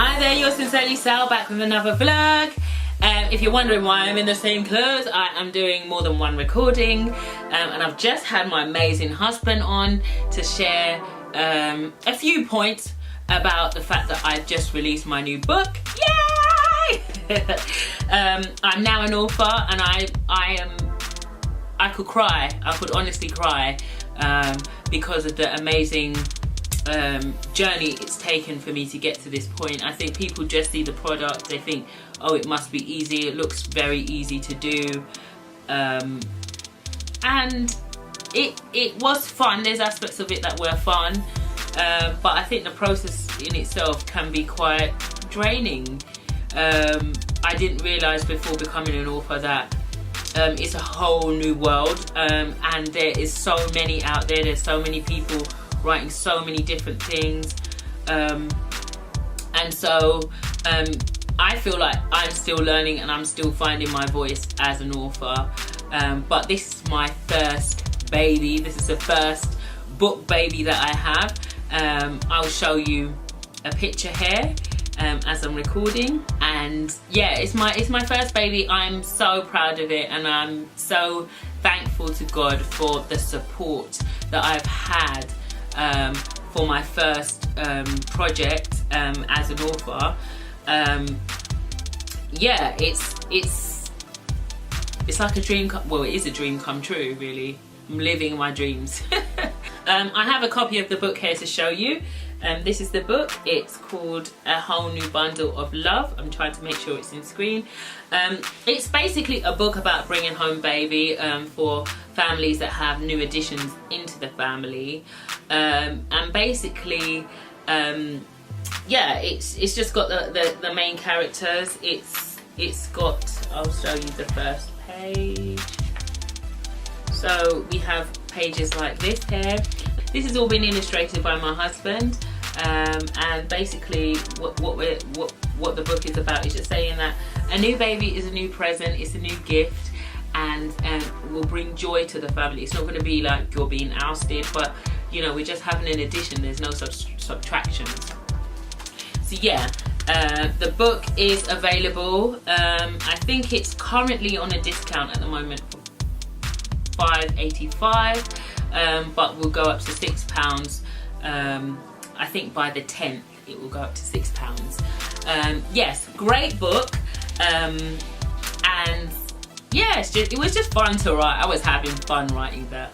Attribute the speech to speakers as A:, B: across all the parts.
A: Hi there, you're Sincerely Sal back with another vlog. If you're wondering why I'm in the same clothes, I am doing more than one recording, and I've just had my amazing husband on to share a few points about the fact that I've just released my new book. Yay! I'm now an author, and I could cry. I could honestly cry because of the amazing journey it's taken for me to get to this point. I think people just see the product, they think, oh, it must be easy, it looks very easy to do, and it was fun. There's aspects of it that were fun, but I think the process in itself can be quite draining. I didn't realise before becoming an author that it's a whole new world, and there is so many out there. There's so many people writing so many different things, and so I feel like I'm still learning and I'm still finding my voice as an author, but this is my first baby. This is the first book baby that I have. I'll show you a picture here as I'm recording, and yeah, it's my first baby. I'm so proud of it, and I'm so thankful to God for the support that I've had for my first project as an author. Yeah, it's like a dream well, it is a dream come true, really. I'm living my dreams. I have a copy of the book here to show you. This is the book. It's called A Whole New Bundle of Love. I'm trying to make sure it's in screen. It's basically a book about bringing home baby for families that have new additions into the family, and basically yeah, it's just got the main characters. It's got, I'll show you the first page. So we have pages like this here. This has all been illustrated by my husband, and basically what the book is about is just saying that a new baby is a new present, it's a new gift, and will bring joy to the family. It's not going to be like you're being ousted, but you know, we're just having an addition. There's no subtractions. So yeah, the book is available. I think it's currently on a discount at the moment for £5.85, but will go up to £6. I think by the 10th it will go up to £6. Yes, great book, and yeah, it was just fun to write. I was having fun writing that.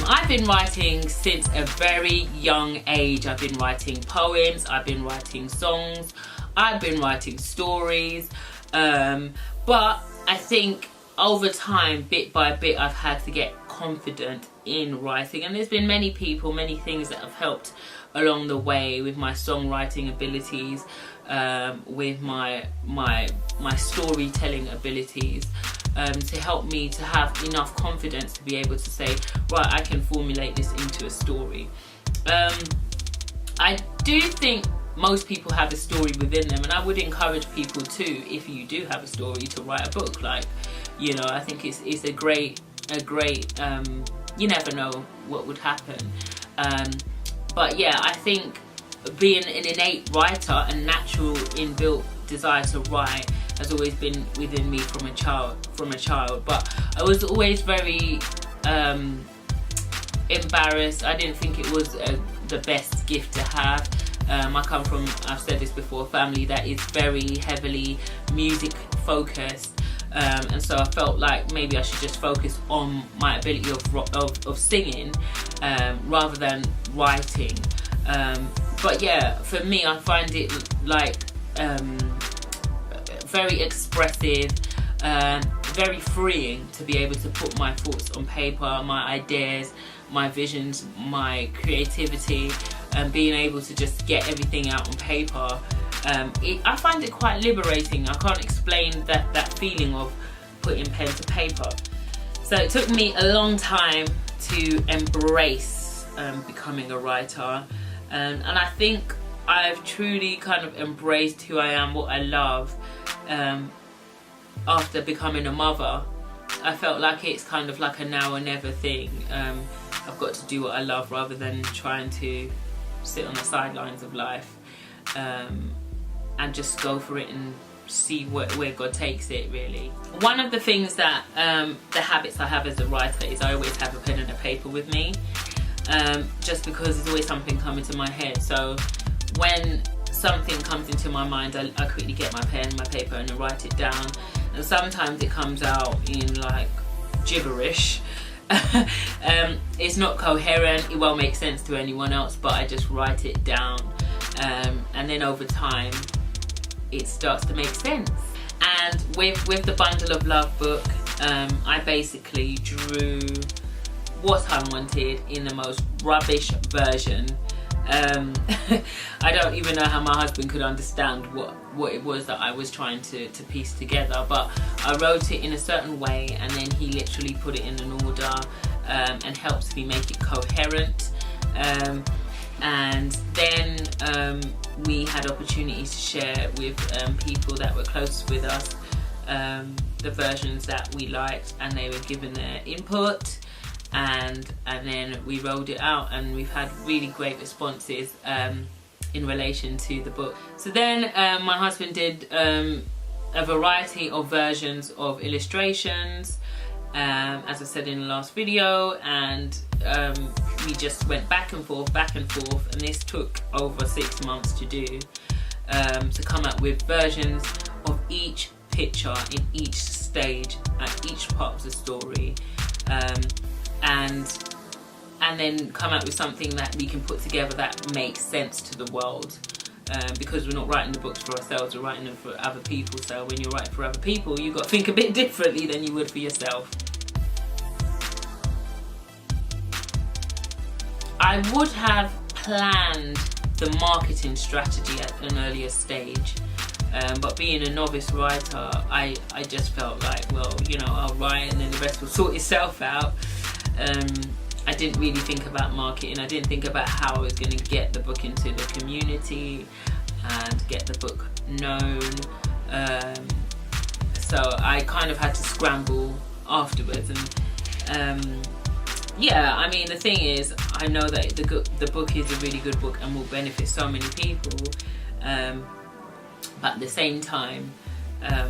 A: I've been writing since a very young age. I've been writing poems, I've been writing songs, I've been writing stories, but I think over time, bit by bit, I've had to get confident in writing, and there's been many people, many things that have helped along the way with my songwriting abilities, with my storytelling abilities, to help me to have enough confidence to be able to say, right, I can formulate this into a story. I do think most people have a story within them, and I would encourage people too, if you do have a story, to write a book. Like, you know, I think it's a great you never know what would happen, but yeah, I think being an innate writer and natural inbuilt desire to write has always been within me from a child, but I was always very embarrassed. I didn't think it was the best gift to have. I come from, I've said this before, a family that is very heavily music focused, and so I felt like maybe I should just focus on my ability of singing rather than writing. But yeah, for me, I find it like very expressive, very freeing to be able to put my thoughts on paper, my ideas, my visions, my creativity, and being able to just get everything out on paper. I find it quite liberating. I can't explain that feeling of putting pen to paper. So it took me a long time to embrace becoming a writer, and I think I've truly kind of embraced who I am, what I love, after becoming a mother. I felt like it's kind of like a now or never thing. I've got to do what I love rather than trying to sit on the sidelines of life, and just go for it and see where God takes it, really. One of the things that, the habits I have as a writer is I always have a pen and a paper with me, just because there's always something coming to my head. So when something comes into my mind, I quickly get my pen, my paper, and I write it down. And sometimes it comes out in like gibberish. It's not coherent, it won't make sense to anyone else, but I just write it down, and then over time it starts to make sense. And with the Bundle of Love book, I basically drew what I wanted in the most rubbish version. I don't even know how my husband could understand what it was that I was trying to piece together, but I wrote it in a certain way, and then he literally put it in an order, and helps me make it coherent. And then we had opportunities to share with people that were close with us, the versions that we liked, and they were given their input. And then we rolled it out, and we've had really great responses in relation to the book. So then my husband did a variety of versions of illustrations, as I said in the last video, and we just went back and forth, and this took over 6 months to do, to come up with versions of each picture in each stage at each part of the story. And then come out with something that we can put together that makes sense to the world, because we're not writing the books for ourselves, we're writing them for other people. So when you're writing for other people, you've got to think a bit differently than you would for yourself. I would have planned the marketing strategy at an earlier stage, but being a novice writer, I just felt like, well, you know, I'll write and then the rest will sort itself out. I didn't really think about marketing. I didn't think about how I was going to get the book into the community and get the book known. So I kind of had to scramble afterwards. And yeah, I mean, the thing is, I know that the book is a really good book and will benefit so many people. But at the same time, I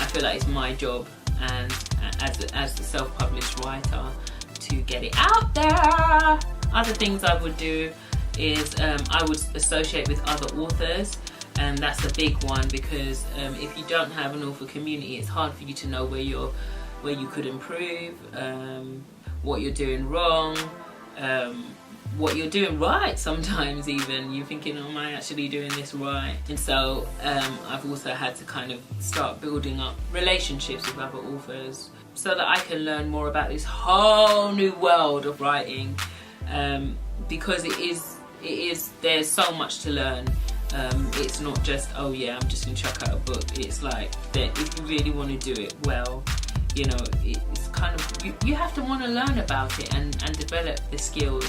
A: feel like it's my job, and as the self-published writer, to get it out there. Other things I would do is I would associate with other authors, and that's a big one, because if you don't have an author community, it's hard for you to know where you could improve, what you're doing wrong, what you're doing right. Sometimes even you're thinking, oh, am I actually doing this right? And so I've also had to kind of start building up relationships with other authors, so that I can learn more about this whole new world of writing, because there's so much to learn. It's not just, oh yeah, I'm just gonna chuck out a book. It's like that if you really want to do it well, you know, it's kind of, you have to want to learn about it and develop the skills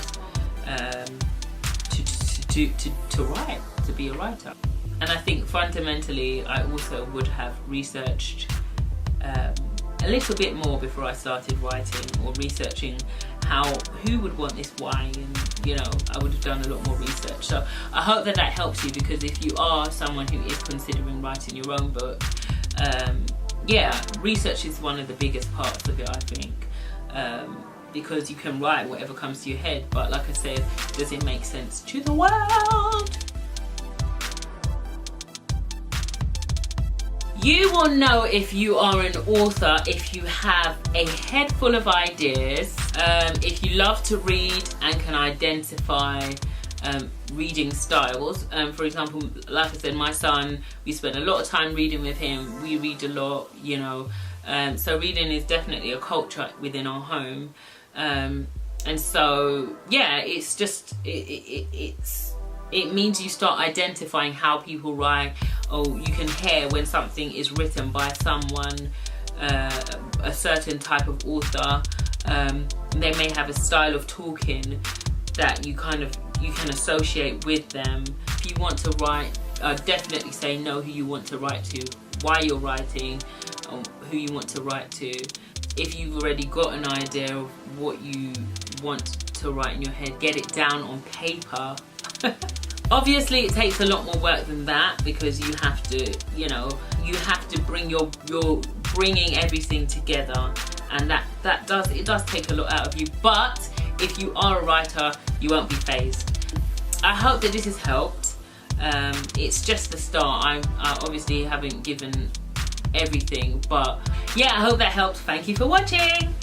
A: to write, to be a writer. And I think fundamentally I also would have researched a little bit more before I started writing, or researching who would want this, why, and you know, I would have done a lot more research. So I hope that helps you, because if you are someone who is considering writing your own book, yeah, research is one of the biggest parts of it, I think, because you can write whatever comes to your head, but like I said, does it make sense to the world? You will know if you are an author if you have a head full of ideas, if you love to read and can identify reading styles. For example, like I said, my son, we spend a lot of time reading with him. We read a lot, you know, so reading is definitely a culture within our home. And so, yeah, it's just, it means you start identifying how people write. Oh, you can hear when something is written by someone, a certain type of author. They may have a style of talking that you can associate with them. If you want to write, definitely say know who you want to write to, why you're writing, who you want to write to. If you've already got an idea of what you want to write in your head, get it down on paper. Obviously it takes a lot more work than that, because you have to, you know, you have to bring you're bringing everything together, and it does take a lot out of you. But if you are a writer, you won't be phased. I hope that this has helped. It's just the start. I obviously haven't given everything, but yeah, I hope that helped. Thank you for watching.